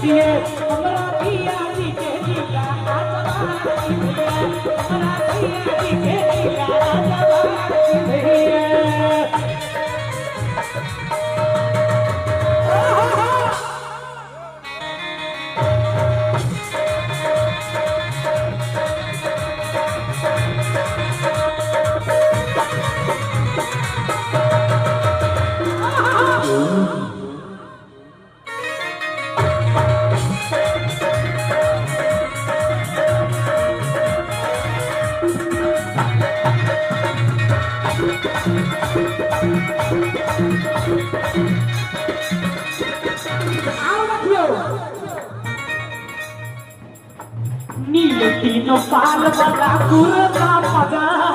दीजिए हमरा पिया जी के टीका हमरा पिया जी के टीका नील तीनों पाल वाला कुर्ता पजामा